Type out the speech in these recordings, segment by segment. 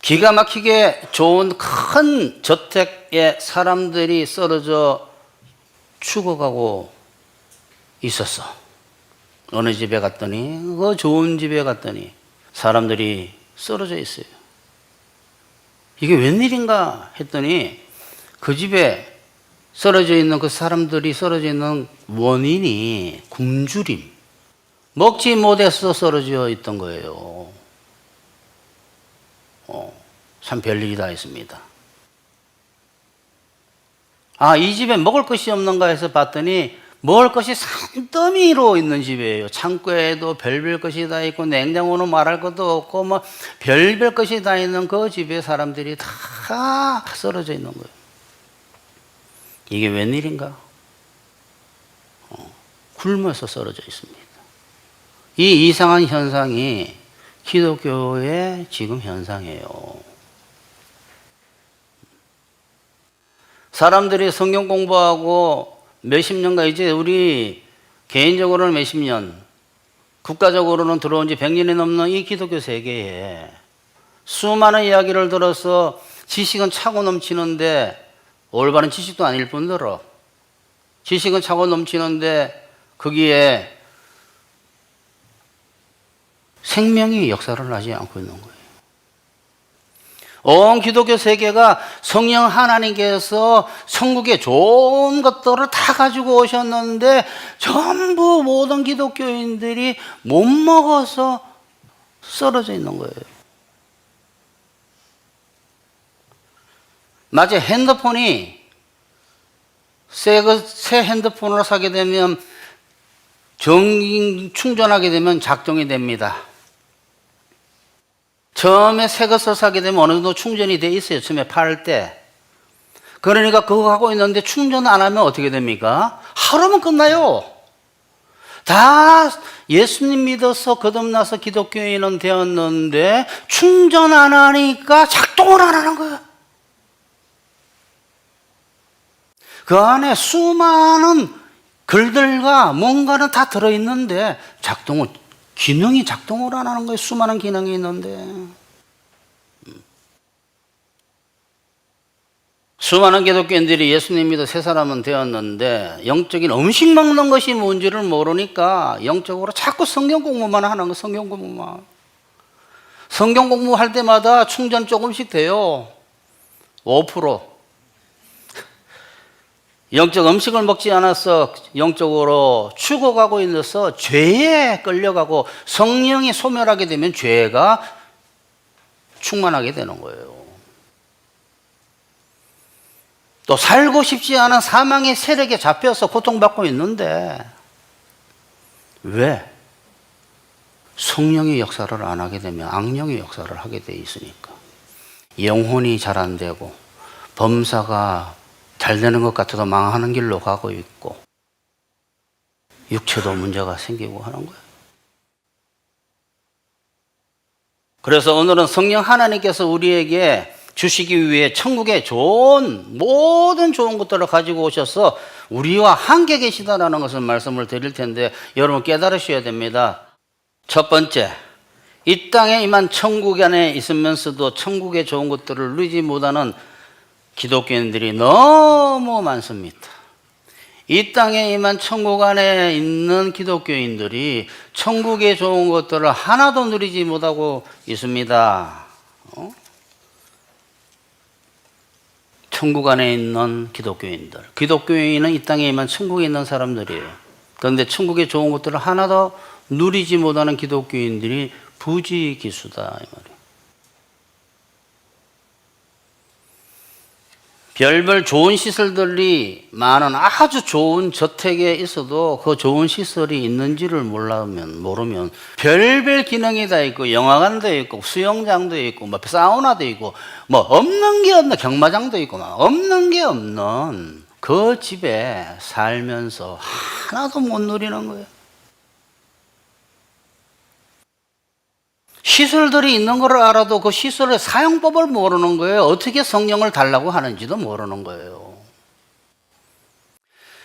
기가 막히게 좋은 큰 저택에 사람들이 쓰러져 죽어가고 있었어. 어느 집에 갔더니, 그 좋은 집에 갔더니 사람들이 쓰러져 있어요. 이게 웬일인가 했더니 그 집에 쓰러져 있는 그 사람들이 쓰러져 있는 원인이 굶주림, 먹지 못해서 쓰러져 있던 거예요. 참 별일이 다 있습니다. 이 집에 먹을 것이 없는가 해서 봤더니 먹을 것이 산더미로 있는 집이에요. 창고에도 별별 것이 다 있고 냉장고는 말할 것도 없고 뭐 별별 것이 다 있는 그 집에 사람들이 다 쓰러져 있는 거예요. 이게 웬일인가? 굶어서 쓰러져 있습니다. 이 이상한 현상이 기독교의 지금 현상이에요. 사람들이 성경 공부하고 몇십 년간, 이제 우리 개인적으로는 몇십 년, 국가적으로는 들어온 지 100년이 넘는 이 기독교 세계에 수많은 이야기를 들어서 지식은 차고 넘치는데, 올바른 지식도 아닐 뿐더러 지식은 차고 넘치는데 거기에 생명이 역사를 하지 않고 있는 거예요. 온 기독교 세계가 성령 하나님께서 천국의 좋은 것들을 다 가지고 오셨는데 전부 모든 기독교인들이 못 먹어서 쓰러져 있는 거예요. 마치 핸드폰이 새 핸드폰을 사게 되면 충전하게 되면 작동이 됩니다. 처음에 새 것을 사게 되면 어느 정도 충전이 돼 있어요. 처음에 팔 때. 그러니까 그거 하고 있는데 충전 안 하면 어떻게 됩니까? 하루면 끝나요. 다 예수님 믿어서 거듭나서 기독교인은 되었는데 충전 안 하니까 작동을 안 하는 거예요. 그 안에 수많은 글들과 뭔가는 다 들어있는데 기능이 작동을 안 하는 거예요. 수많은 기능이 있는데. 수많은 기독교인들이 예수님 믿어 새 사람은 되었는데 영적인 음식 먹는 것이 뭔지를 모르니까 영적으로 자꾸 성경 공부만 하는 거예요. 성경 공부만. 성경 공부할 때마다 충전 조금씩 돼요. 5%. 영적 음식을 먹지 않아서 영적으로 죽어가고 있어서 죄에 끌려가고 성령이 소멸하게 되면 죄가 충만하게 되는 거예요. 또 살고 싶지 않은 사망의 세력에 잡혀서 고통받고 있는데 왜? 성령의 역사를 안 하게 되면 악령의 역사를 하게 돼 있으니까 영혼이 잘 안 되고 범사가 잘 되는 것 같아도 망하는 길로 가고 있고 육체도 문제가 생기고 하는 거예요. 그래서 오늘은 성령 하나님께서 우리에게 주시기 위해 천국의 모든 좋은 것들을 가지고 오셔서 우리와 함께 계시다라는 것을 말씀을 드릴 텐데 여러분 깨달으셔야 됩니다. 첫 번째, 이 땅에 임한 천국 안에 있으면서도 천국의 좋은 것들을 누리지 못하는 기독교인들이 너무 많습니다. 이 땅에 임한 천국 안에 있는 기독교인들이 천국의 좋은 것들을 하나도 누리지 못하고 있습니다. 천국 안에 있는 기독교인들. 기독교인은 이 땅에 임한 천국에 있는 사람들이에요. 그런데 천국의 좋은 것들을 하나도 누리지 못하는 기독교인들이 부지기수다 이 말이에요. 별별 좋은 시설들이 많은 아주 좋은 저택에 있어도 그 좋은 시설이 있는지를 모르면 별별 기능이 다 있고 영화관도 있고 수영장도 있고 뭐 사우나도 있고 뭐 없는 게 없는 경마장도 있고 막 없는 게 없는 그 집에 살면서 하나도 못 누리는 거예요. 시설들이 있는 걸 알아도 그 시설의 사용법을 모르는 거예요. 어떻게 성령을 달라고 하는지도 모르는 거예요.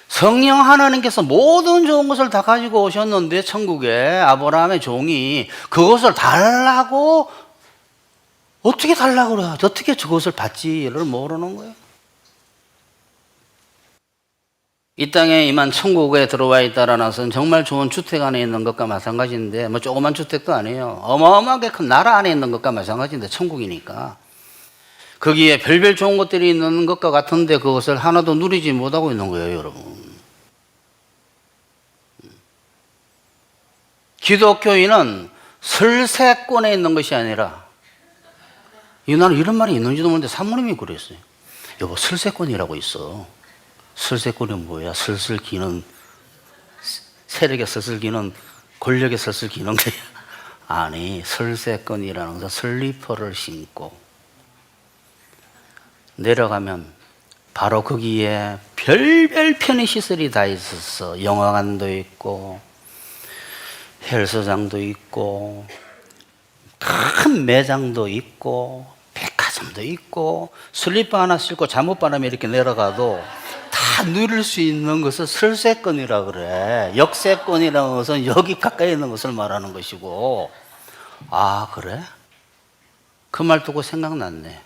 성령 하나님께서 모든 좋은 것을 다 가지고 오셨는데 천국에 아브라함의 종이 그것을 달라고 어떻게 달라고 그래? 어떻게 저것을 받지를 모르는 거예요. 이 땅에 임한 천국에 들어와 있다라는 것은 정말 좋은 주택 안에 있는 것과 마찬가지인데, 뭐 조그만 주택도 아니에요. 어마어마하게 큰 나라 안에 있는 것과 마찬가지인데, 천국이니까. 거기에 별별 좋은 것들이 있는 것과 같은데 그것을 하나도 누리지 못하고 있는 거예요, 여러분. 기독교인은 설세권에 있는 것이 아니라, 나는 이런 말이 있는지도 모르는데 사모님이 그랬어요. 여보, 설세권이라고 있어. 설세권이 뭐야? 슬슬 기는, 세력에 슬슬 기는, 권력에 슬슬 기는 거야. 아니, 설세권이라는 것은 슬리퍼를 신고 내려가면 바로 거기에 별별 편의시설이 다 있었어. 영화관도 있고 헬스장도 있고 큰 매장도 있고 백화점도 있고, 슬리퍼 하나 신고 잠옷바람에 이렇게 내려가도 다 누릴 수 있는 것을 설세권이라 그래. 역세권이라는 것은 여기 가까이 있는 것을 말하는 것이고. 아, 그래? 그 말 듣고 생각났네.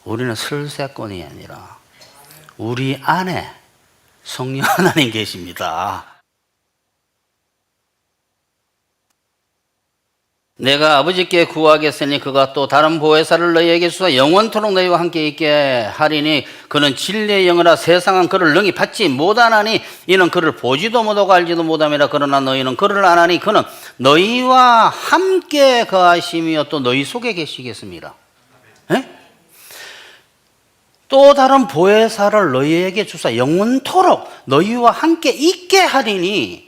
우리는 설세권이 아니라 우리 안에 성령 하나님 계십니다. 내가 아버지께 구하겠으니 그가 또 다른 보혜사를 너희에게 주사 영원토록 너희와 함께 있게 하리니 그는 진리의 영이라 세상은 그를 능히 받지 못하나니 이는 그를 보지도 못하고 알지도 못함이라. 그러나 너희는 그를 아나니 그는 너희와 함께 거하시며 또 너희 속에 계시겠습니다. 에? 또 다른 보혜사를 너희에게 주사 영원토록 너희와 함께 있게 하리니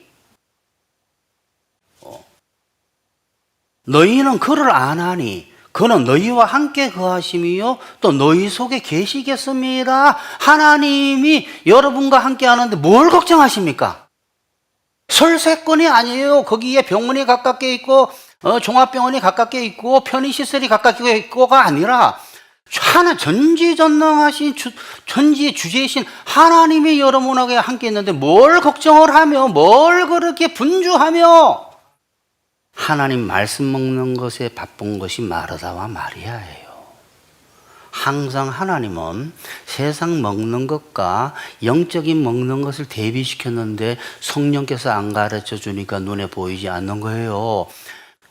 너희는 그를 아나니 그는 너희와 함께 거하심이요 또 너희 속에 계시겠습니다. 하나님이 여러분과 함께 하는데 뭘 걱정하십니까? 설세권이 아니에요. 거기에 병원이 가깝게 있고 종합병원이 가깝게 있고 편의시설이 가깝게 있고가 아니라 하나 전지전능하신 전지의 주제이신 하나님이 여러분에게 함께 있는데 뭘 걱정을 하며 뭘 그렇게 분주하며 하나님 말씀 먹는 것에 바쁜 것이 마르다와 마리아예요. 항상 하나님은 세상 먹는 것과 영적인 먹는 것을 대비시켰는데 성령께서 안 가르쳐 주니까 눈에 보이지 않는 거예요.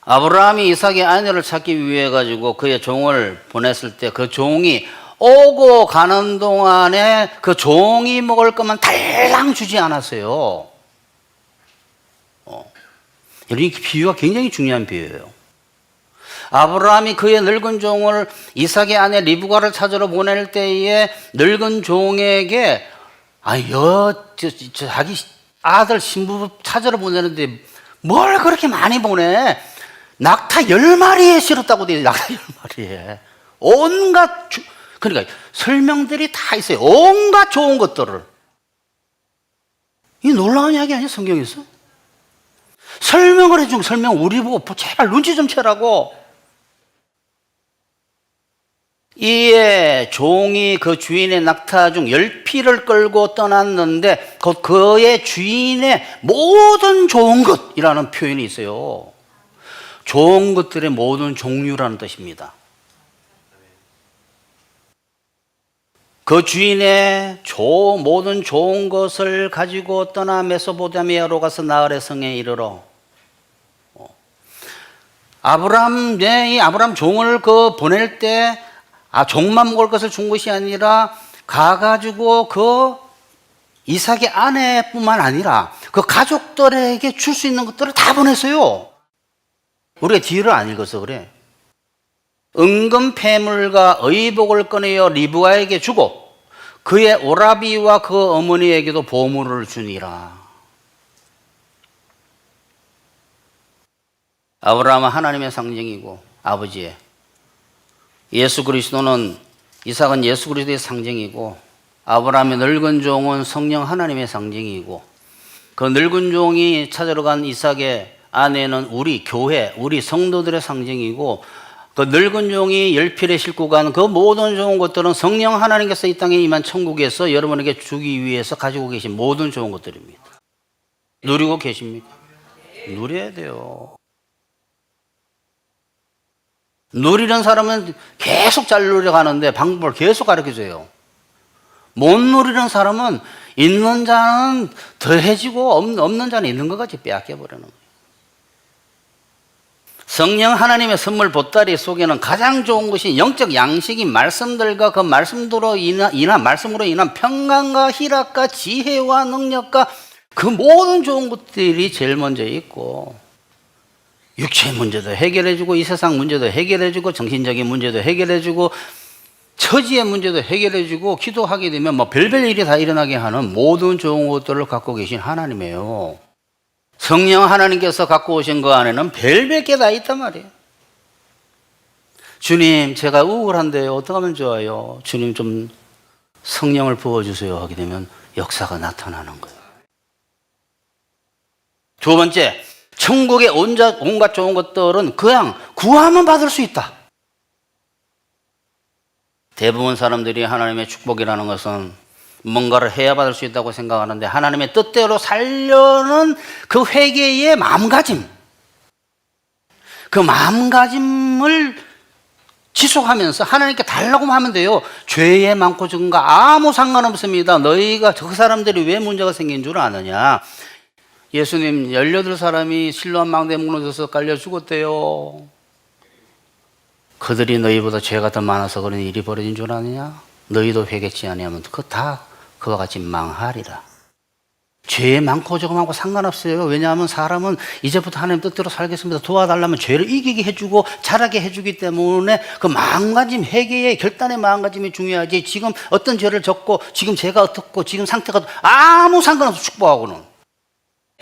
아브라함이 이삭의 아내를 찾기 위해 가지고 그의 종을 보냈을 때 그 종이 오고 가는 동안에 그 종이 먹을 것만 달랑 주지 않았어요. 이 비유가 굉장히 중요한 비유예요. 아브라함이 그의 늙은 종을 이삭의 아내 리브가를 찾으러 보낼 때에 늙은 종에게 자기 아들 신부 찾으러 보내는데 뭘 그렇게 많이 보내? 낙타 10마리에 실었다고 돼. 낙타 10마리에 온갖 그러니까 설명들이 다 있어요. 온갖 좋은 것들을. 이 놀라운 이야기 아니야, 성경에서? 설명을 해준 설명 우리 보고 제발 눈치 좀 채라고. 이에 종이 그 주인의 낙타 중 10피를 끌고 떠났는데 그의 주인의 모든 좋은 것이라는 표현이 있어요. 좋은 것들의 모든 종류라는 뜻입니다. 그 주인의 모든 좋은 것을 가지고 떠나 메소포타미아로 가서 나홀의 성에 이르러 아브람 종을 보낼 때 종만 먹을 것을 준 것이 아니라 가가지고 그 이삭의 아내뿐만 아니라 그 가족들에게 줄 수 있는 것들을 다 보냈어요. 우리가 뒤를 안 읽어서 그래. 은금 패물과 의복을 꺼내어 리브가에게 주고 그의 오라비와 그 어머니에게도 보물을 주니라. 아브라함은 하나님의 상징이고 아버지의, 예수 그리스도는 이삭은 예수 그리스도의 상징이고 아브라함의 늙은 종은 성령 하나님의 상징이고 그 늙은 종이 찾으러 간 이삭의 아내는 우리 교회, 우리 성도들의 상징이고 그 늙은 종이 10필에 싣고 간 그 모든 좋은 것들은 성령 하나님께서 이 땅에 임한 천국에서 여러분에게 주기 위해서 가지고 계신 모든 좋은 것들입니다. 누리고 계십니까? 누려야 돼요. 누리는 사람은 계속 잘 누려가는데 방법을 계속 가르쳐줘요. 못 누리는 사람은 있는 자는 더해지고 없는 자는 있는 것 같이 빼앗겨버리는 거예요. 성령 하나님의 선물 보따리 속에는 가장 좋은 것이 영적 양식인 말씀들과 그 말씀으로 인한 평강과 희락과 지혜와 능력과 그 모든 좋은 것들이 제일 먼저 있고, 육체의 문제도 해결해주고 이 세상 문제도 해결해주고 정신적인 문제도 해결해주고 처지의 문제도 해결해주고 기도하게 되면 뭐 별별 일이 다 일어나게 하는 모든 좋은 것들을 갖고 계신 하나님이에요. 성령 하나님께서 갖고 오신 그 안에는 별별 게 다 있단 말이에요. 주님, 제가 우울한데요, 어떻게 하면 좋아요? 주님, 좀 성령을 부어주세요 하게 되면 역사가 나타나는 거예요. 두 번째, 천국의 온갖 좋은 것들은 그냥 구하면 받을 수 있다. 대부분 사람들이 하나님의 축복이라는 것은 뭔가를 해야 받을 수 있다고 생각하는데, 하나님의 뜻대로 살려는 그 회개의 마음가짐, 그 마음가짐을 지속하면서 하나님께 달라고만 하면 돼요. 죄의 많고 적은가 아무 상관없습니다. 너희가 저 사람들이 왜 문제가 생긴 줄 아느냐? 예수님 18사람이 실로암 망대에 무너져서 깔려 죽었대요. 그들이 너희보다 죄가 더 많아서 그런 일이 벌어진 줄 아느냐? 너희도 회개치 아니하면 그거 다 그와 같이 망하리라. 죄 많고 적음하고 상관없어요. 왜냐하면 사람은 이제부터 하나님 뜻대로 살겠습니다, 도와달라면 죄를 이기게 해주고 잘하게 해주기 때문에 그 마음가짐, 회개의 결단의 마음가짐이 중요하지, 지금 어떤 죄를 졌고 지금 죄가 어떻고 지금 상태가 아무 상관없어. 축복하고는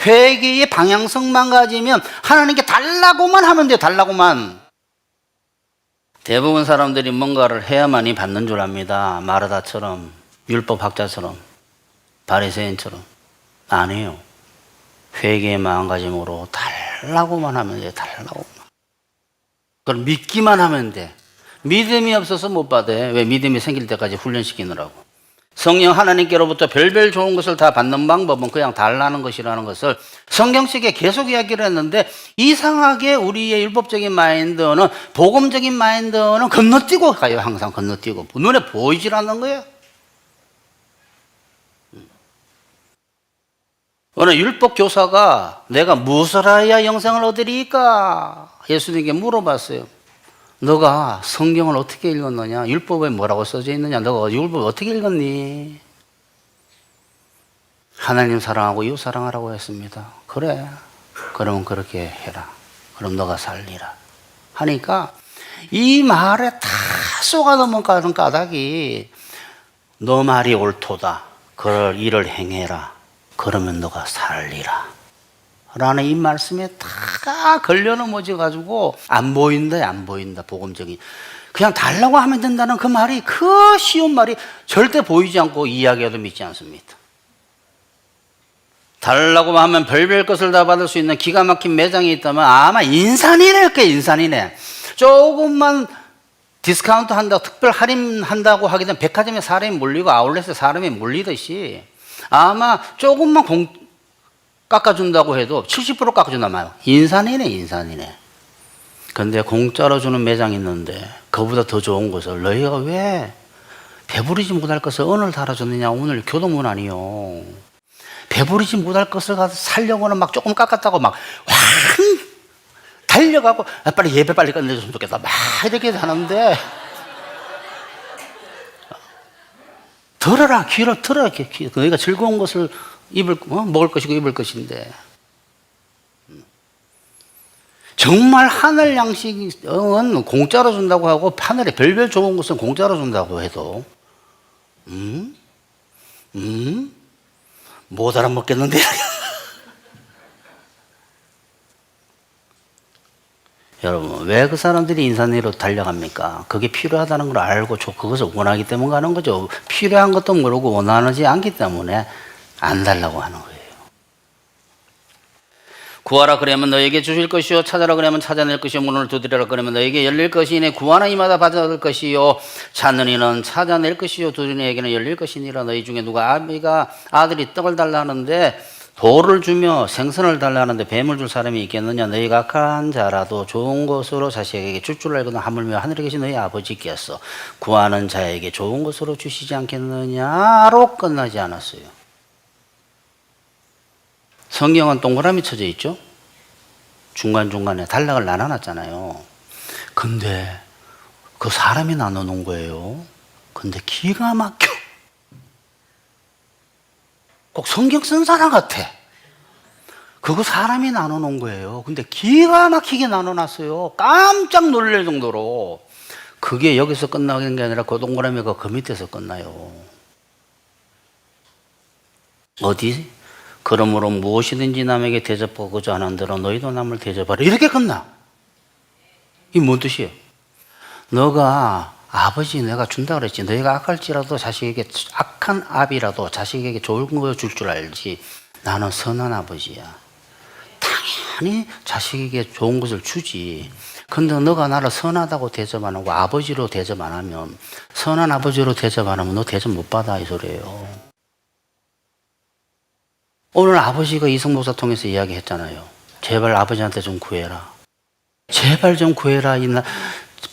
회개의 방향성만 가지면 하나님께 달라고만 하면 돼요. 달라고만. 대부분 사람들이 뭔가를 해야만이 받는 줄 압니다. 마르다처럼, 율법학자처럼, 바리새인처럼. 아니에요. 회개의 마음가짐으로 달라고만 하면 돼. 달라고만. 그걸 믿기만 하면 돼. 믿음이 없어서 못 받아. 왜? 믿음이 생길 때까지 훈련시키느라고. 성령 하나님께로부터 별별 좋은 것을 다 받는 방법은 그냥 달라는 것이라는 것을 성경책에 계속 이야기를 했는데, 이상하게 우리의 율법적인 마인드는, 복음적인 마인드는 건너뛰고 가요. 항상 건너뛰고. 눈에 보이질 않는 거예요. 어느 율법 교사가 내가 무엇을 해야 영생을 얻으리까? 예수님께 물어봤어요. 너가 성경을 어떻게 읽었느냐? 율법에 뭐라고 써져 있느냐? 너가 율법을 어떻게 읽었니? 하나님 사랑하고 이웃 사랑하라고 했습니다. 그래, 그러면 그렇게 해라. 그럼 너가 살리라 하니까 이 말에 다 쏘가 넘어가는 까닭이, 너 말이 옳도다, 그럴 일을 행해라, 그러면 너가 살리라 라는 이 말씀에 다 걸려 넘어져 가지고 안 보인다, 안 보인다. 복음적인 그냥 달라고 하면 된다는 그 말이, 그 쉬운 말이 절대 보이지 않고 이야기해도 믿지 않습니다. 달라고 하면 별별 것을 다 받을 수 있는 기가 막힌 매장이 있다면 아마 인산이네. 그 인산이네. 조금만 디스카운트 한다고, 특별 할인한다고 하게 되면 백화점에 사람이 몰리고 아울렛에 사람이 몰리듯이 아마 조금만 깎아준다고 해도 70% 깎아준단 말이에요. 인산이네, 인산이네. 근데 공짜로 주는 매장이 있는데 그보다 더 좋은 것을 너희가 왜 배부르지 못할 것을 오늘 달아줬느냐? 오늘 교도문 아니요. 배부르지 못할 것을 가서 살려고는 막 조금 깎았다고 막 확 달려가고 빨리 예배 빨리 끝내줬으면 좋겠다 막 이렇게 하는데, 들어라, 귀를 들어라. 너희가 즐거운 것을 먹을 것이고 입을 것인데, 정말 하늘 양식은 공짜로 준다고 하고 하늘에 별별 좋은 것은 공짜로 준다고 해도 못 알아먹겠는데. 여러분, 왜 그 사람들이 인산위로 달려갑니까? 그게 필요하다는 걸 알고 그것을 원하기 때문에 가는 거죠. 필요한 것도 모르고 원하지 않기 때문에 안 달라고 하는 거예요. 구하라 그러면 너에게 주실 것이요, 찾아라 그러면 찾아낼 것이요, 문을 두드리라 그러면 너에게 열릴 것이니 구하는 이마다 받을 것이요, 찾는 이는 찾아낼 것이요, 두드리는 이에게는 열릴 것이니라. 너희 중에 누가 아비가 아들이 떡을 달라 하는데 돌을 주며 생선을 달라는데 뱀을 줄 사람이 있겠느냐? 너희가 악한 자라도 좋은 것으로 자식에게 줄 줄 알거든 하물며 하늘에 계신 너희 아버지께서 구하는 자에게 좋은 것으로 주시지 않겠느냐로 끝나지 않았어요. 성경은 동그라미 쳐져 있죠? 중간중간에 단락을 나눠놨잖아요. 근데 그 사람이 나눠놓은 거예요. 근데 기가 막혀. 꼭 성경 쓴 사람 같아. 그거 사람이 나눠놓은 거예요. 근데 기가 막히게 나눠놨어요. 깜짝 놀랄 정도로. 그게 여기서 끝나는 게 아니라 그 동그라미가 그 밑에서 끝나요. 어디? 그러므로 무엇이든지 남에게 대접하고자 하는 대로 너희도 남을 대접하라. 이렇게 끝나. 이게 뭔 뜻이에요? 너가 아버지 내가 준다 그랬지. 너희가 악할지라도 자식에게 악한 아비라도 자식에게 좋은 거 줄 줄 알지. 나는 선한 아버지야. 당연히 자식에게 좋은 것을 주지. 근데 너가 나를 선하다고 대접 안 하고 아버지로 대접 안 하면, 선한 아버지로 대접 안 하면 너 대접 못 받아 이 소리예요. 오늘 아버지가 이성 목사 통해서 이야기했잖아요. 제발 아버지한테 좀 구해라. 제발 좀 구해라.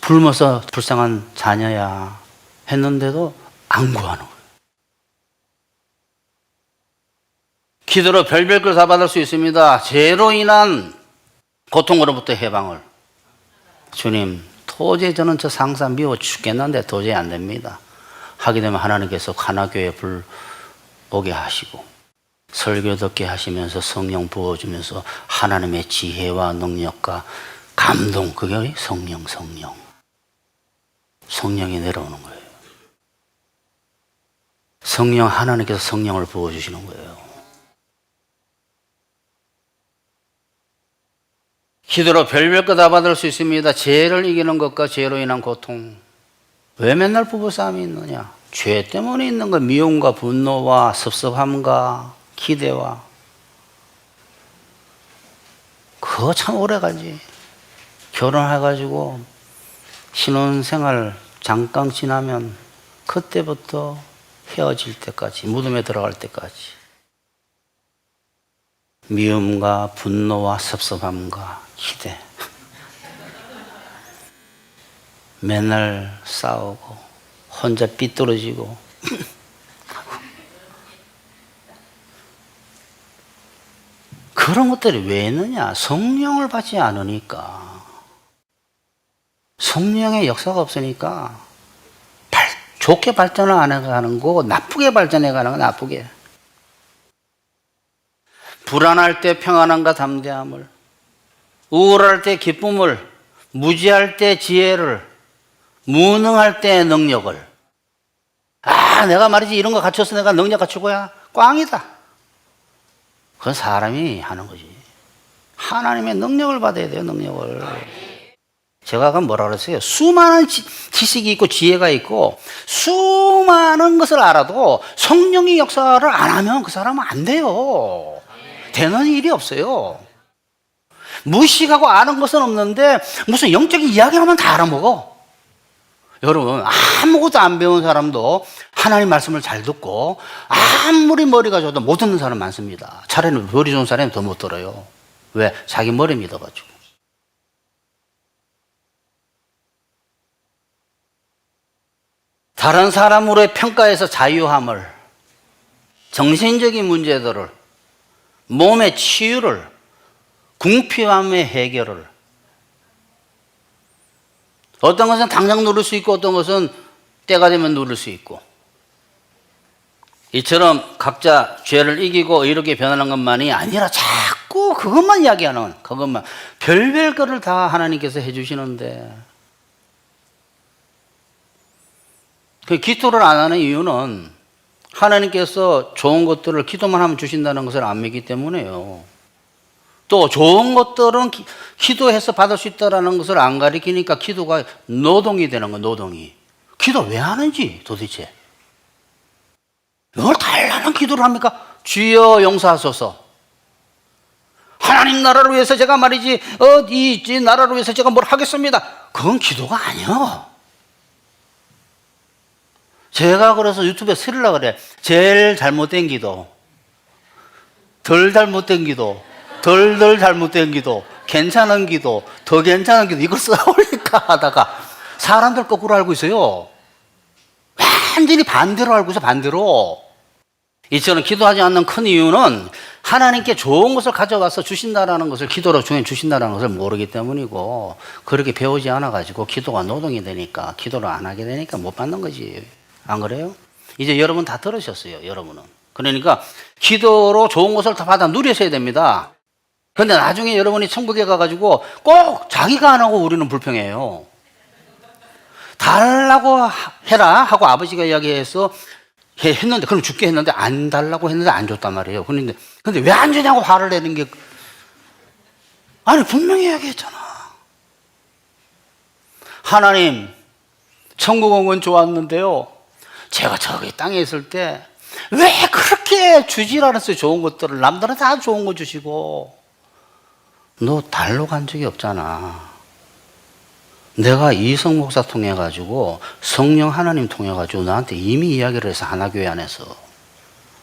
굶어서 불쌍한 자녀야 했는데도 안 구하는 거예요. 기도로 별별 걸 다 받을 수 있습니다. 죄로 인한 고통으로부터 해방을. 주님, 도저히 저는 저 상사 미워 죽겠는데 도저히 안 됩니다. 하게 되면 하나님께서 하나교회 불 오게 하시고 설교 듣게 하시면서 성령 부어주면서 하나님의 지혜와 능력과 감동, 그게 성령이 내려오는 거예요. 하나님께서 성령을 부어주시는 거예요. 기도로 별별 거 다 받을 수 있습니다. 죄를 이기는 것과 죄로 인한 고통. 왜 맨날 부부싸움이 있느냐? 죄 때문에 있는 거, 미움과 분노와 섭섭함과 기대와. 그거 참 오래 가지. 결혼해가지고 신혼생활 잠깐 지나면 그때부터 헤어질 때까지, 무덤에 들어갈 때까지 미움과 분노와 섭섭함과 기대. 맨날 싸우고 혼자 삐뚤어지고 그런 것들이 왜 있느냐? 성령을 받지 않으니까. 성령의 역사가 없으니까 좋게 발전을 안 해가는 거고 나쁘게 발전해 가는 거. 나쁘게. 불안할 때 평안함과 담대함을, 우울할 때 기쁨을, 무지할 때 지혜를, 무능할 때 능력을. 내가 말이지 이런 거 갖춰서 내가 능력 갖추고야 꽝이다. 그건 사람이 하는 거지. 하나님의 능력을 받아야 돼요. 능력을. 제가 아까 뭐라 그랬어요? 수많은 지식이 있고 지혜가 있고 수많은 것을 알아도 성령의 역사를 안 하면 그 사람은 안 돼요. 되는 일이 없어요. 무식하고 아는 것은 없는데 무슨 영적인 이야기하면 다 알아먹어. 여러분, 아무것도 안 배운 사람도 하나님 말씀을 잘 듣고 아무리 머리가 좋아도 못 듣는 사람 많습니다. 차라리 머리 좋은 사람이 더 못 들어요. 왜? 자기 머리 믿어가지고. 다른 사람으로의 평가에서 자유함을, 정신적인 문제들을, 몸의 치유를, 궁핍함의 해결을. 어떤 것은 당장 누릴 수 있고 어떤 것은 때가 되면 누릴 수 있고. 이처럼 각자 죄를 이기고 의롭게 변하는 것만이 아니라 자꾸 그것만 이야기하는, 그것만 별별 거를 다 하나님께서 해주시는데, 그 기도를 안 하는 이유는 하나님께서 좋은 것들을 기도만 하면 주신다는 것을 안 믿기 때문에요. 또 좋은 것들은 기도해서 받을 수 있다는 것을 안 가리키니까 기도가 노동이 되는 거예요. 노동이. 기도 왜 하는지 도대체. 뭘 달라는 기도를 합니까? 주여 용서하소서. 하나님 나라를 위해서 제가 말이지 이 나라를 위해서 제가 뭘 하겠습니다. 그건 기도가 아니야. 제가 그래서 유튜브에 쓰려고 그래. 제일 잘못된 기도. 덜 잘못된 기도, 덜 잘못된 기도, 괜찮은 기도, 더 괜찮은 기도, 이걸 써올릴까 하다가 사람들 거꾸로 알고 있어요. 완전히 반대로 알고 있어요, 반대로. 이처럼 기도하지 않는 큰 이유는 하나님께 좋은 것을 가져가서 주신다라는 것을, 기도로 중에 주신다라는 것을 모르기 때문이고, 그렇게 배우지 않아가지고 기도가 노동이 되니까, 기도를 안 하게 되니까 못 받는 거지. 안 그래요? 이제 여러분 다 들으셨어요, 여러분은. 그러니까 기도로 좋은 것을 다 받아 누리셔야 됩니다. 근데 나중에 여러분이 천국에 가가지고 꼭 자기가 안 하고 우리는 불평해요. 달라고 해라 하고 아버지가 이야기해서 했는데, 그럼 죽게 했는데 안 달라고 했는데 안 줬단 말이에요. 근데 왜 안 주냐고 화를 내는 게, 아니 분명히 이야기했잖아. 하나님, 천국 온 건 좋았는데요, 제가 저기 땅에 있을 때 왜 그렇게 주질 않았어요? 좋은 것들을. 남들은 다 좋은 거 주시고 너 달러 간 적이 없잖아. 내가 이성 목사 통해 가지고 성령 하나님 통해 가지고 너한테 이미 이야기를 해서 하나교회 안에서,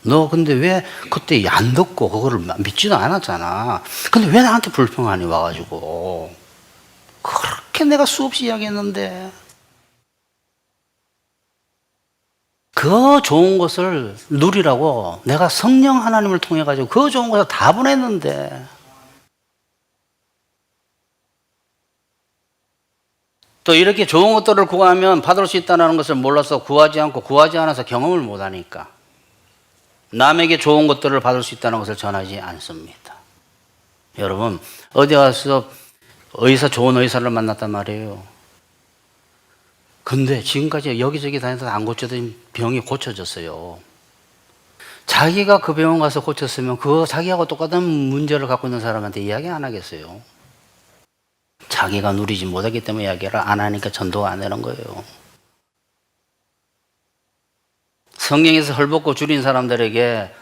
너 근데 왜 그때 안 듣고 그거를 믿지도 않았잖아. 근데 왜 나한테 불평하니 와가지고. 그렇게 내가 수없이 이야기했는데. 그 좋은 것을 누리라고 내가 성령 하나님을 통해 가지고 그 좋은 것을 다 보냈는데. 또 이렇게 좋은 것들을 구하면 받을 수 있다는 것을 몰라서 구하지 않고, 구하지 않아서 경험을 못하니까 남에게 좋은 것들을 받을 수 있다는 것을 전하지 않습니다. 여러분, 어디 가서 좋은 의사를 만났단 말이에요. 근데 지금까지 여기저기 다녀서 안 고쳐진 병이 고쳐졌어요. 자기가 그 병원 가서 고쳤으면 그 자기하고 똑같은 문제를 갖고 있는 사람한테 이야기 안 하겠어요. 자기가 누리지 못하기 때문에 이야기를 안 하니까 전도가 안 되는 거예요. 성경에서 헐벗고 줄인 사람들에게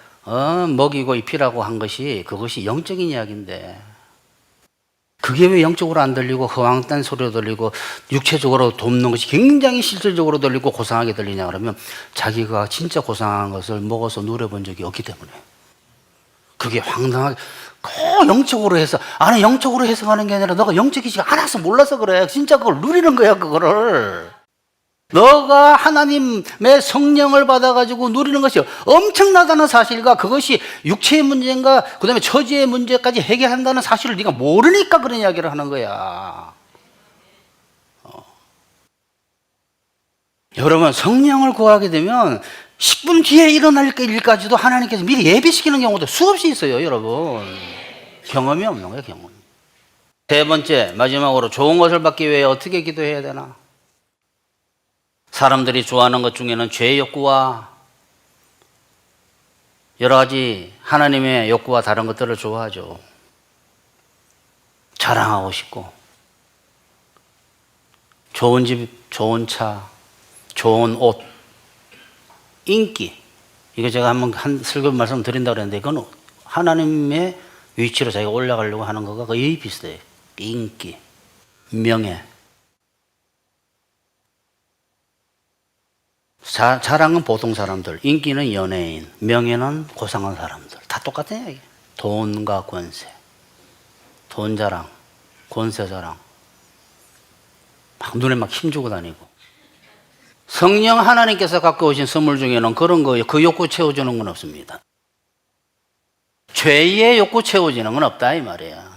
먹이고 입히라고 한 것이, 그것이 영적인 이야기인데, 그게 왜 영적으로 안 들리고 허황된 소리로 들리고 육체적으로 돕는 것이 굉장히 실질적으로 들리고 고상하게 들리냐 그러면, 자기가 진짜 고상한 것을 먹어서 누려본 적이 없기 때문에. 그게 황당하게 꼭 영적으로 해서, 아니 영적으로 해석하는 게 아니라 너가 영적이지가 않아서 몰라서 그래. 진짜 그걸 누리는 거야. 그거를 너가 하나님의 성령을 받아가지고 누리는 것이 엄청나다는 사실과, 그것이 육체의 문제인가 그 다음에 처지의 문제까지 해결한다는 사실을 네가 모르니까 그런 이야기를 하는 거야. 여러분, 성령을 구하게 되면 10분 뒤에 일어날 일까지도 하나님께서 미리 예비시키는 경우도 수없이 있어요. 여러분, 경험이 없는 거예요. 경험. 세 번째, 마지막으로 좋은 것을 받기 위해 어떻게 기도해야 되나? 사람들이 좋아하는 것 중에는 죄의 욕구와 여러 가지 하나님의 욕구와 다른 것들을 좋아하죠. 자랑하고 싶고, 좋은 집, 좋은 차, 좋은 옷, 인기. 이거 제가 한번 설교 말씀 드린다고 그랬는데, 그건 하나님의 위치로 자기가 올라가려고 하는 거가 거의 비슷해요. 인기, 명예. 자랑은 보통 사람들, 인기는 연예인, 명예는 고상한 사람들. 다 똑같아요. 이게. 돈과 권세, 돈 자랑, 권세 자랑, 막 눈에 막 힘주고 다니고. 성령 하나님께서 갖고 오신 선물 중에는 그런 거, 그 욕구 채워주는 건 없습니다. 죄의 욕구 채워지는 건 없다 이 말이야.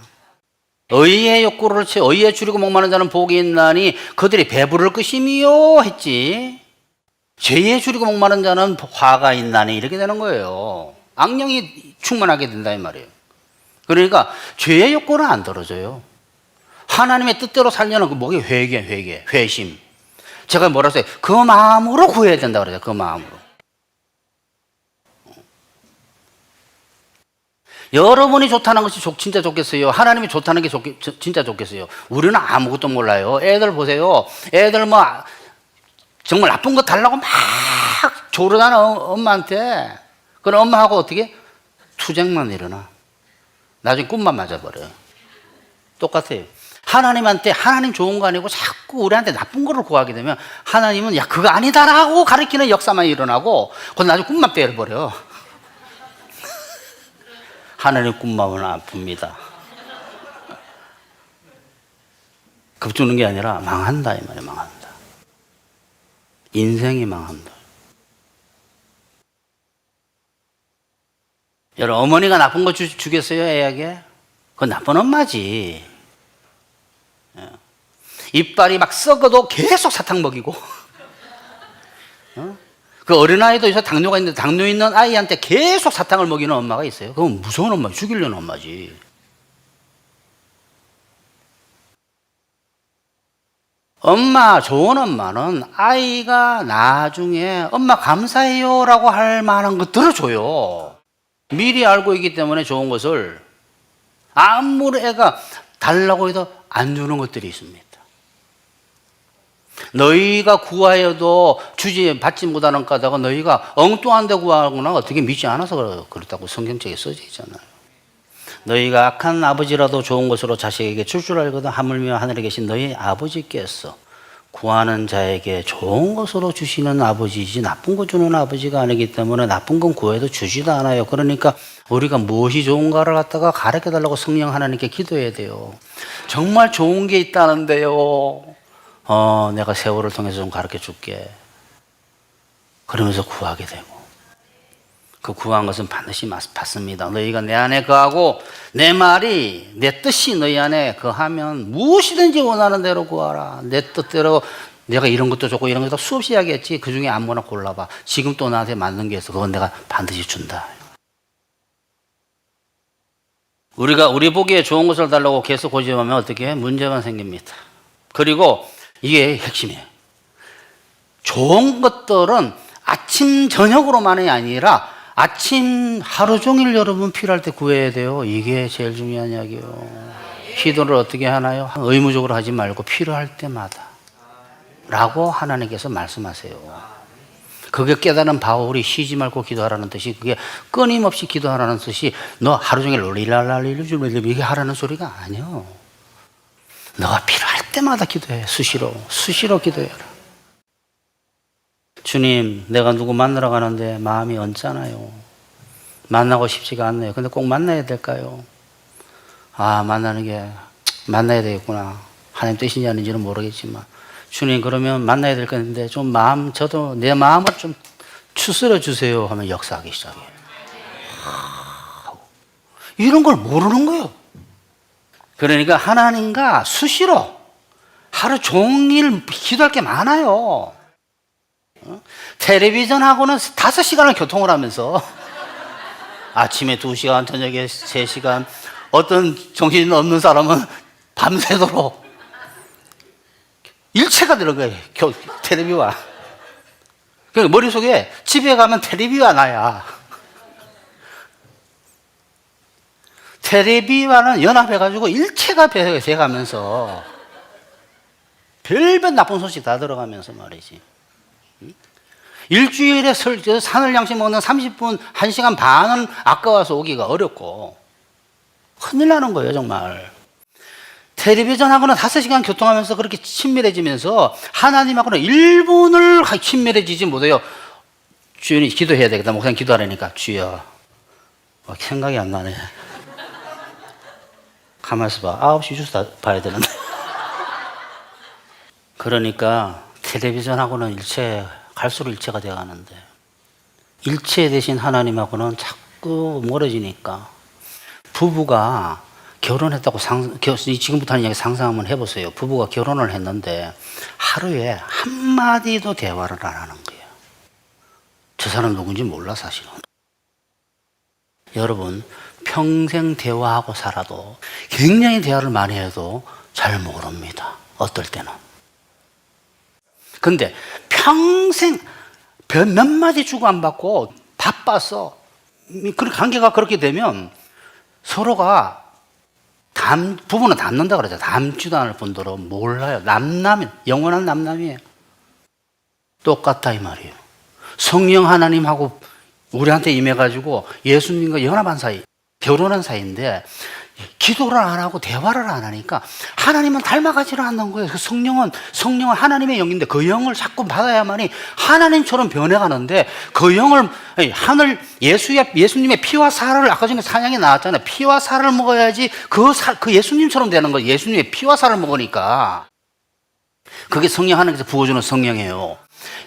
의의 욕구를 의에 줄이고 목마른 자는 복이 있나니 그들이 배부를 것임이요 했지. 죄에 줄이고 목마른 자는 화가 있나니 이렇게 되는 거예요. 악령이 충만하게 된다 이 말이에요. 그러니까 죄의 욕구는 안 떨어져요. 하나님의 뜻대로 살려는 그 뭐게 회개, 회심. 제가 뭐라 했어요? 그 마음으로 구해야 된다 그래요. 그 마음으로. 여러분이 좋다는 것이 진짜 좋겠어요? 하나님이 좋다는 게 진짜 좋겠어요? 우리는 아무것도 몰라요. 애들 보세요. 애들 뭐 정말 나쁜 거 달라고 막 조르다는 엄마한테, 그럼 엄마하고 어떻게? 투쟁만 일어나. 나중에 꿈만 맞아버려요. 똑같아요. 하나님한테 하나님 좋은 거 아니고 자꾸 우리한테 나쁜 거를 구하게 되면 하나님은 야 그거 아니다라고 가르치는 역사만 일어나고 그건 나중에 꿈만 때려버려. 하나님 꿈마음은 아픕니다. 겁주는 게 아니라 망한다 이 말이에요. 망한다. 인생이 망한다. 여러분, 어머니가 나쁜 거 주겠어요 애에게? 그건 나쁜 엄마지. 이빨이 막 썩어도 계속 사탕 먹이고 그 어린아이도 있어 당뇨가 있는데 당뇨 있는 아이한테 계속 사탕을 먹이는 엄마가 있어요. 그건 무서운 엄마, 죽이려는 엄마지. 엄마, 좋은 엄마는 아이가 나중에 엄마 감사해요 라고 할 만한 거 들어줘요. 미리 알고 있기 때문에 좋은 것을 아무리 애가 달라고 해도 안 주는 것들이 있습니다. 너희가 구하여도 받지 못하는 까다가 너희가 엉뚱한 데 구하거나 어떻게 믿지 않아서 그렇다고 성경책에 써져 있잖아요. 너희가 악한 아버지라도 좋은 것으로 자식에게 줄 줄 알거든 하물며 하늘에 계신 너희 아버지께서 구하는 자에게 좋은 것으로 주시는 아버지이지 나쁜 거 주는 아버지가 아니기 때문에 나쁜 건 구해도 주지도 않아요. 그러니까 우리가 무엇이 좋은가를 갖다가 가르쳐달라고 성령 하나님께 기도해야 돼요. 정말 좋은 게 있다는데요. 내가 세월을 통해서 좀 가르쳐 줄게. 그러면서 구하게 되고 그 구한 것은 반드시 받습니다. 너희가 내 안에 거하고 내 말이 내 뜻이 너희 안에 거하면 무엇이든지 원하는 대로 구하라. 내 뜻대로 내가 이런 것도 좋고 이런 것도 수없이 하겠지. 그 중에 아무거나 골라봐. 지금 또 나한테 맞는 게 있어. 그건 내가 반드시 준다. 우리가 우리 보기에 좋은 것을 달라고 계속 고집하면 어떻게 해? 문제만 생깁니다. 그리고 이게 핵심이에요. 좋은 것들은 아침 저녁으로만이 아니라 아침 하루 종일 여러분 필요할 때 구해야 돼요. 이게 제일 중요한 이야기예요. 기도를 어떻게 하나요? 의무적으로 하지 말고 필요할 때마다 라고 하나님께서 말씀하세요. 그게 깨달은 바울이 쉬지 말고 기도하라는 뜻이 그게 끊임없이 기도하라는 뜻이 너 하루 종일 롤리랄랄리를 이게 하라는 소리가 아니에요. 너가 필요할 때마다 기도해. 수시로 기도해라. 주님, 내가 누구 만나러 가는데 마음이 언짢아요. 만나고 싶지가 않네요. 근데 꼭 만나야 될까요? 만나야 되겠구나. 하나님 뜻인지 아닌지는 모르겠지만 주님, 그러면 만나야 될 건데 좀 저도 내 마음을 좀 추스려 주세요 하면 역사하기 시작해요. 이런 걸 모르는 거예요. 그러니까 하나님과 수시로 하루 종일 기도할 게 많아요. 텔레비전하고는 5시간을 교통을 하면서 아침에 2시간, 저녁에 3시간, 어떤 정신 없는 사람은 밤새도록 일체가 들어가요. 텔레비와. 그러니까 머릿속에 집에 가면 텔레비와 나야. 텔레비와는 연합해가지고 일체가 돼가면서 별별 나쁜 소식 다 들어가면서 말이지. 일주일에 산을 양식 먹는 30분, 1시간 반은 아까워서 오기가 어렵고 큰일 나는 거예요 정말. 텔레비전하고는 5시간 교통하면서 그렇게 친밀해지면서 하나님하고는 1분을 친밀해지지 못해요. 주님 기도해야 되겠다. 목사님 기도하라니까 주여 생각이 안 나네. 가만히 있어봐. 9시 뉴스 봐야 되는데. 그러니까 텔레비전하고는 갈수록 일체가 되어가는데 일체 대신 하나님하고는 자꾸 멀어지니까 부부가 결혼했다고 지금부터 하는 이야기 상상 한번 해보세요. 부부가 결혼을 했는데 하루에 한마디도 대화를 안 하는 거예요. 저 사람 누군지 몰라 사실은. 여러분 평생 대화하고 살아도 굉장히 대화를 많이 해도 잘 모릅니다. 어떨 때는. 근데 평생 몇 마디 주고 안 받고 바빠서 그 관계가 그렇게 되면 서로가 부부는 닮는다 그러죠. 닮지도 않을 뿐더러 몰라요. 영원한 남남이에요. 똑같다 이 말이에요. 성령 하나님하고 우리한테 임해가지고 예수님과 연합한 사이, 결혼한 사이인데 기도를 안 하고 대화를 안 하니까 하나님은 닮아가지를 않는 거예요. 그 성령은 하나님의 영인데 그 영을 자꾸 받아야만이 하나님처럼 변해가는데 그 영을 예수님의 피와 살을 아까 전에 찬양이 나왔잖아요. 피와 살을 먹어야지 그 예수님처럼 되는 거예요. 예수님의 피와 살을 먹으니까 그게 성령 하나님께서 부어주는 성령이에요.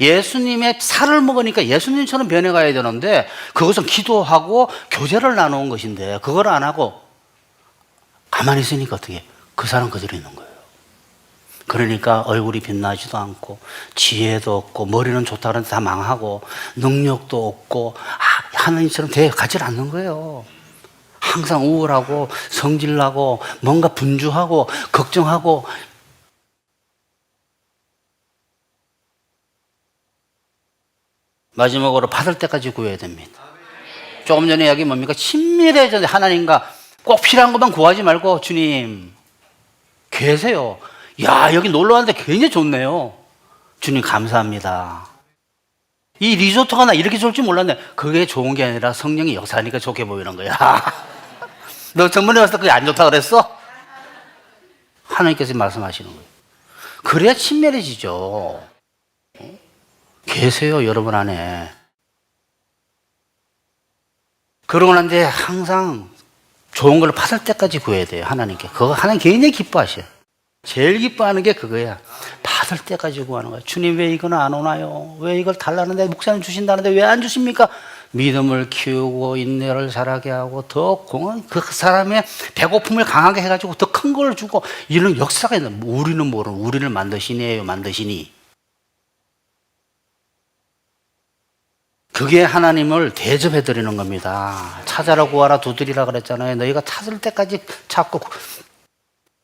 예수님의 살을 먹으니까 예수님처럼 변해가야 되는데 그것은 기도하고 교제를 나누는 것인데 그걸 안 하고 가만히 있으니까 어떻게 그 사람 그대로 있는 거예요. 그러니까 얼굴이 빛나지도 않고 지혜도 없고 머리는 좋다 그러는데 다 망하고 능력도 없고 하나님처럼 되어가지 않는 거예요. 항상 우울하고 성질나고 뭔가 분주하고 걱정하고. 마지막으로 받을 때까지 구해야 됩니다. 조금 전에 이야기 뭡니까? 친밀해져 하나님과 꼭 필요한 것만 구하지 말고 주님 계세요. 야, 여기 놀러 왔는데 굉장히 좋네요. 주님 감사합니다. 이 리조트가 나 이렇게 좋을 줄 몰랐네. 그게 좋은 게 아니라 성령이 역사하니까 좋게 보이는 거야. 너 전문에 왔을 때 그게 안 좋다 그랬어? 하나님께서 말씀하시는 거예요. 그래야 친밀해지죠. 계세요, 여러분 안에. 그러고 난데 항상 좋은 걸 받을 때까지 구해야 돼요, 하나님께. 그거 하나님 굉장히 기뻐하셔요. 제일 기뻐하는 게 그거야. 받을 때까지 구하는 거야. 주님 왜 이건 안 오나요? 왜 이걸 달라는데 목사님 주신다는데 왜 안 주십니까? 믿음을 키우고 인내를 자라게 하고 더 그 사람의 배고픔을 강하게 해가지고 더 큰 걸 주고 이런 역사가 있는. 우리는 모르는 우리를 만드시니에요, 만드시니. 그게 하나님을 대접해 드리는 겁니다. 찾아라 구하라 두드리라 그랬잖아요. 너희가 찾을 때까지 찾고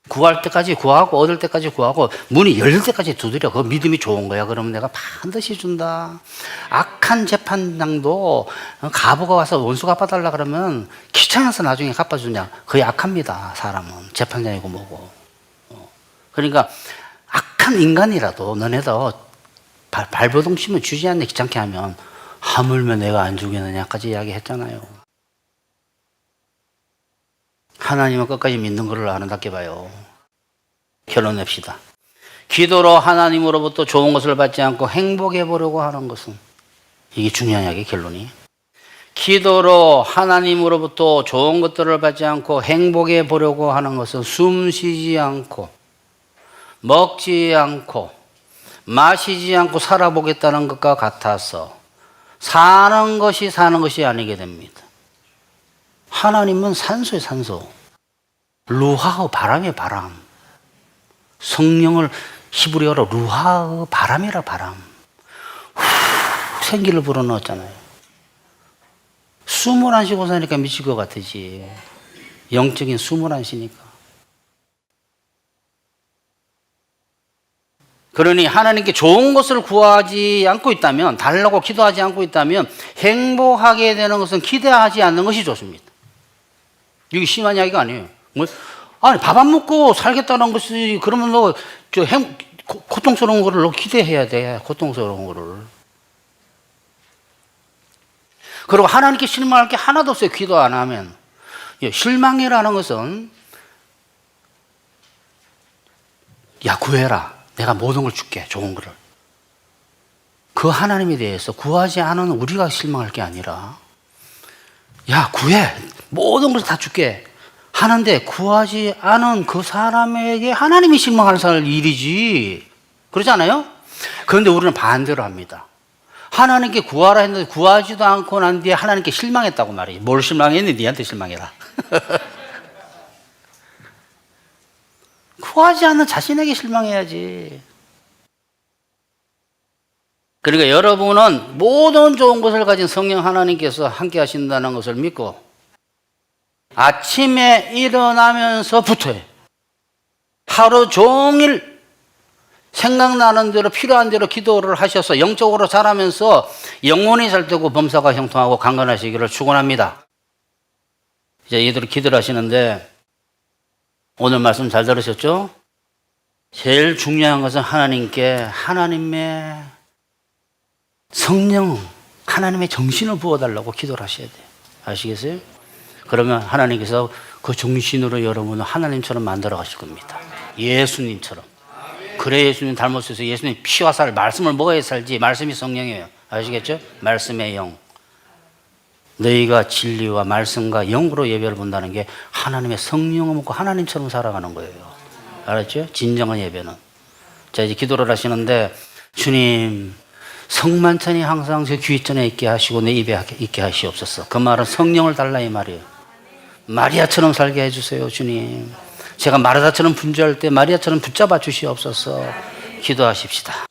구할 때까지 구하고 얻을 때까지 구하고 문이 열릴 때까지 두드려. 그거 믿음이 좋은 거야. 그러면 내가 반드시 준다. 악한 재판장도 가부가 와서 원수 갚아달라 그러면 귀찮아서 나중에 갚아주냐. 그게 악합니다. 사람은 재판장이고 뭐고. 그러니까 악한 인간이라도 너네도 발버둥 치면 주지 않네 귀찮게 하면 하물며 내가 안 주겠느냐까지 이야기했잖아요. 하나님은 끝까지 믿는 것을 아름답게 봐요. 결론 냅시다. 기도로 하나님으로부터 좋은 것을 받지 않고 행복해 보려고 하는 것은, 이게 중요한 이야기 결론이. 기도로 하나님으로부터 좋은 것들을 받지 않고 행복해 보려고 하는 것은 숨 쉬지 않고 먹지 않고 마시지 않고 살아보겠다는 것과 같아서 사는 것이 아니게 됩니다. 하나님은 산소의 산소, 루하의 바람의 바람, 성령을 히브리어로 루하의 바람이라 바람. 후, 생기를 불어넣었잖아요. 숨을 안 쉬고 사니까 미칠 것 같으지. 영적인 숨을 안 쉬니까. 그러니 하나님께 좋은 것을 구하지 않고 있다면, 달라고 기도하지 않고 있다면 행복하게 되는 것은 기대하지 않는 것이 좋습니다. 이게 심한 이야기가 아니에요. 아니 밥 안 먹고 살겠다는 것이, 그러면 너 고통스러운 거를 너 기대해야 돼. 고통스러운 거를. 그리고 하나님께 실망할 게 하나도 없어요. 기도 안 하면. 실망이라는 것은 야 구해라. 내가 모든 걸 줄게. 좋은 거를. 그 하나님에 대해서 구하지 않은 우리가 실망할 게 아니라 야 구해. 모든 걸 다 줄게 하는데 구하지 않은 그 사람에게 하나님이 실망할 일이지. 그러지 않아요? 그런데 우리는 반대로 합니다. 하나님께 구하라 했는데 구하지도 않고 난 뒤에 하나님께 실망했다고 말이에요. 뭘 실망했니? 니한테 실망해라. 구하지 않는 자신에게 실망해야지. 그러니까 여러분은 모든 좋은 것을 가진 성령 하나님께서 함께 하신다는 것을 믿고 아침에 일어나면서부터 하루 종일 생각나는 대로 필요한 대로 기도를 하셔서 영적으로 자라면서 영혼이 살되고 범사가 형통하고 강건하시기를 축원합니다. 이제 이들이 기도를 하시는데 오늘 말씀 잘 들으셨죠? 제일 중요한 것은 하나님의 성령, 하나님의 정신을 부어달라고 기도를 하셔야 돼요. 아시겠어요? 그러면 하나님께서 그 정신으로 여러분을 하나님처럼 만들어 가실 겁니다. 예수님처럼. 그래 예수님 닮았어서 예수님 피와 살 말씀을 먹어야 살지. 말씀이 성령이에요. 아시겠죠? 말씀의 영. 너희가 진리와 말씀과 영으로 예배를 본다는 게 하나님의 성령을 먹고 하나님처럼 살아가는 거예요. 알았죠? 진정한 예배는. 자, 이제 기도를 하시는데 주님 성만찬이 항상 제 귀전에 있게 하시고 내 입에 있게 하시옵소서. 그 말은 성령을 달라 이 말이에요. 마리아처럼 살게 해주세요 주님. 제가 마르다처럼 분주할 때 마리아처럼 붙잡아 주시옵소서. 기도하십시다.